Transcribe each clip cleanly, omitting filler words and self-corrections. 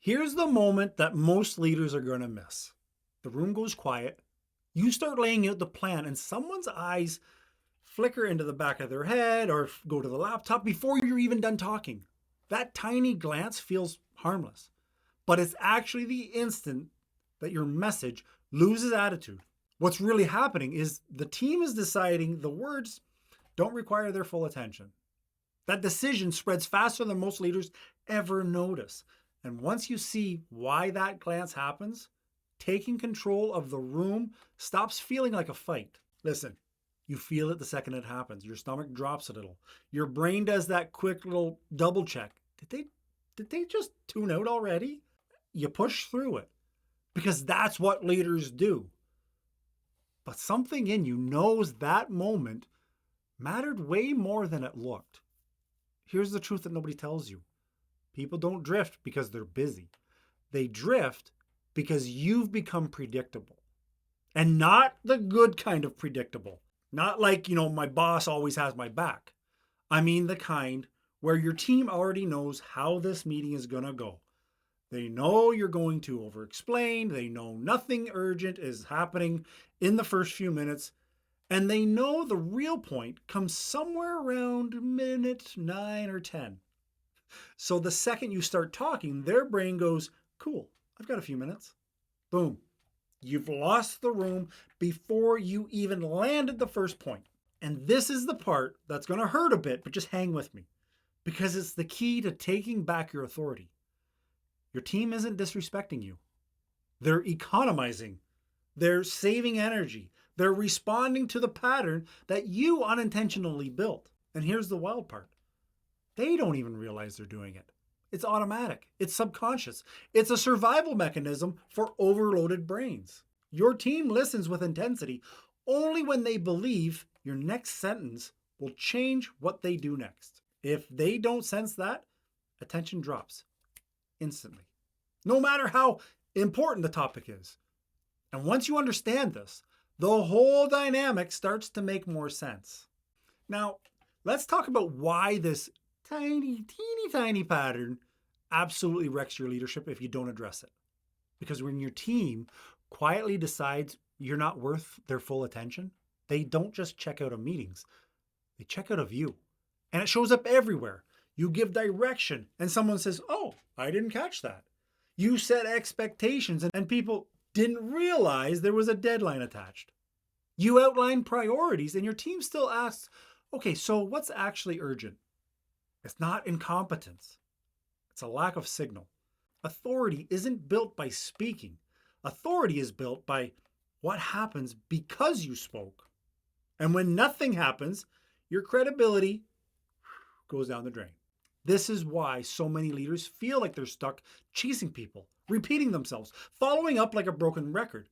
Here's the moment that most leaders are going to miss. The room goes quiet. You start laying out the plan, and someone's eyes flicker into the back of their head or go to the laptop before you're even done talking. That tiny glance feels harmless, but it's actually the instant that your message loses attitude. What's really happening is the team is deciding the words don't require their full attention. That decision spreads faster than most leaders ever notice. And once you see why that glance happens, taking control of the room stops feeling like a fight. Listen, you feel it the second it happens. Your stomach drops a little. Your brain does that quick little double check. Did they just tune out already? You push through it because that's what leaders do. But something in you knows that moment mattered way more than it looked. Here's the truth that nobody tells you. People don't drift because they're busy. They drift because you've become predictable. And not the good kind of predictable. Not like, my boss always has my back. I mean the kind where your team already knows how this meeting is going to go. They know you're going to over-explain. They know nothing urgent is happening in the first few minutes. And they know the real point comes somewhere around minute 9 or 10. So the second you start talking, their brain goes, cool, I've got a few minutes. Boom. You've lost the room before you even landed the first point. And this is the part that's going to hurt a bit, but just hang with me, because it's the key to taking back your authority. Your team isn't disrespecting you. They're economizing. They're saving energy. They're responding to the pattern that you unintentionally built. And here's the wild part. They don't even realize they're doing it. It's automatic. It's subconscious. It's a survival mechanism for overloaded brains. Your team listens with intensity only when they believe your next sentence will change what they do next. If they don't sense that, attention drops instantly, no matter how important the topic is. And once you understand this, the whole dynamic starts to make more sense. Now, let's talk about why this teeny pattern absolutely wrecks your leadership if you don't address it. Because when your team quietly decides you're not worth their full attention, they don't just check out of meetings, they check out of you. And it shows up everywhere. You give direction and someone says, oh, I didn't catch that. You set expectations and people didn't realize there was a deadline attached. You outline priorities and your team still asks, okay, so what's actually urgent? It's not incompetence. It's a lack of signal. Authority isn't built by speaking. Authority is built by what happens because you spoke. And when nothing happens, your credibility goes down the drain. This is why so many leaders feel like they're stuck chasing people, repeating themselves, following up like a broken record.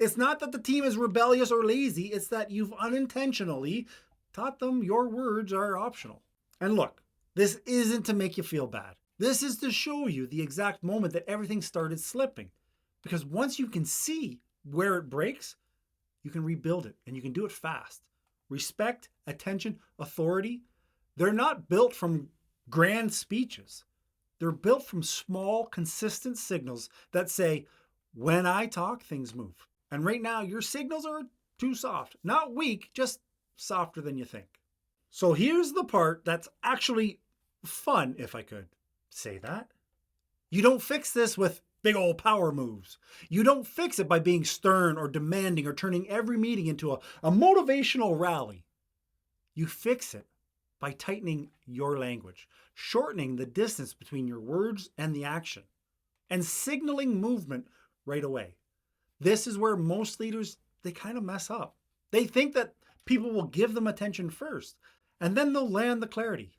It's not that the team is rebellious or lazy, it's that you've unintentionally taught them your words are optional. And look, this isn't to make you feel bad. This is to show you the exact moment that everything started slipping. Because once you can see where it breaks, you can rebuild it and you can do it fast. Respect, attention, authority, they're not built from grand speeches. They're built from small, consistent signals that say, when I talk, things move. And right now, your signals are too soft. Not weak, just softer than you think. So here's the part that's actually fun, if I could say that. You don't fix this with big old power moves. You don't fix it by being stern or demanding or turning every meeting into a motivational rally. You fix it by tightening your language, shortening the distance between your words and the action, and signaling movement right away. This is where most leaders, they kind of mess up. They think that people will give them attention first, and then they'll land the clarity.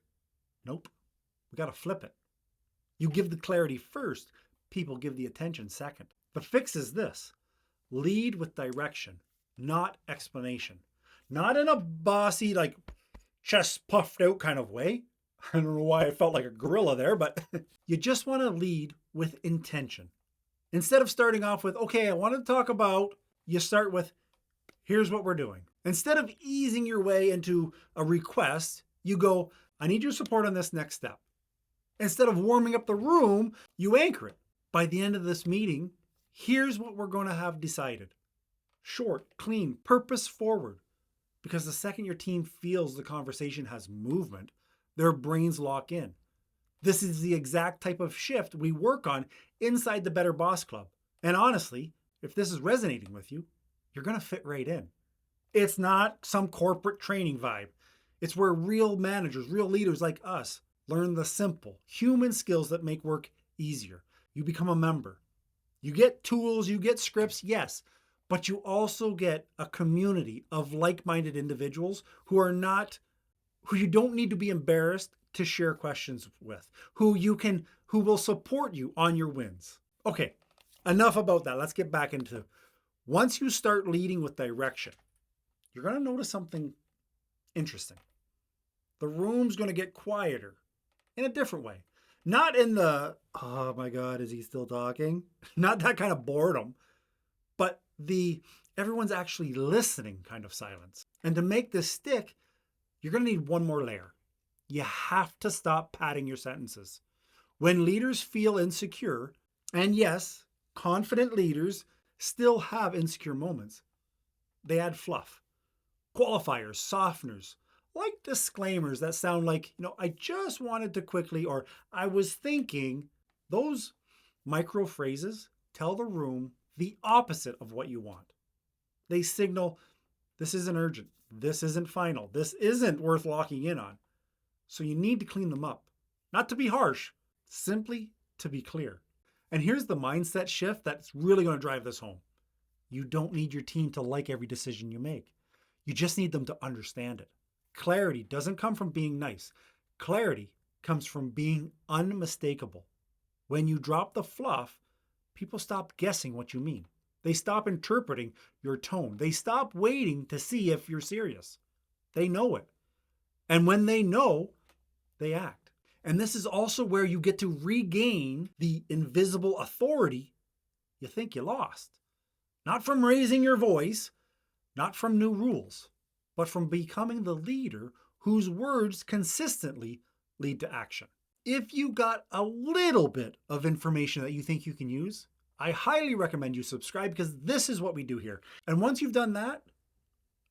Nope, we got to flip it. You give the clarity first, people give the attention second. The fix is this: lead with direction, not explanation. Not in a bossy, like chest puffed out kind of way. I don't know why I felt like a gorilla there, but you just want to lead with intention. Instead of starting off with, okay, I want to talk about, you start with, here's what we're doing. Instead of easing your way into a request, you go, I need your support on this next step. Instead of warming up the room, you anchor it. By the end of this meeting, here's what we're going to have decided. Short, clean, purpose forward. Because the second your team feels the conversation has movement, their brains lock in. This is the exact type of shift we work on inside the Better Boss Club. And honestly, if this is resonating with you, you're going to fit right in. It's not some corporate training vibe. It's where real managers, real leaders like us learn the simple human skills that make work easier. You become a member. You get tools, you get scripts, yes, but you also get a community of like-minded individuals who you don't need to be embarrassed to share questions with, who will support you on your wins. Okay, enough about that. Let's get back into, once you start leading with direction, you're going to notice something interesting. The room's going to get quieter in a different way. Not in the, oh my God, is he still talking? Not that kind of boredom, but the everyone's actually listening kind of silence. And to make this stick, you're going to need one more layer. You have to stop padding your sentences. When leaders feel insecure, and yes, confident leaders still have insecure moments, they add fluff, qualifiers, softeners, like disclaimers that sound like, I just wanted to quickly, or I was thinking. Those micro phrases tell the room the opposite of what you want. They signal, this isn't urgent, this isn't final, this isn't worth locking in on. So you need to clean them up. Not to be harsh, simply to be clear. And here's the mindset shift that's really going to drive this home. You don't need your team to like every decision you make. You just need them to understand it. Clarity doesn't come from being nice. Clarity comes from being unmistakable. When you drop the fluff, people stop guessing what you mean. They stop interpreting your tone. They stop waiting to see if you're serious. They know it. And when they know, they act. And this is also where you get to regain the invisible authority you think you lost. Not from raising your voice, not from new rules, but from becoming the leader whose words consistently lead to action. If you got a little bit of information that you think you can use, I highly recommend you subscribe, because this is what we do here. And once you've done that,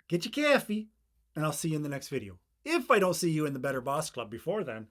get your coffee, and I'll see you in the next video. If I don't see you in the Better Boss Club before then.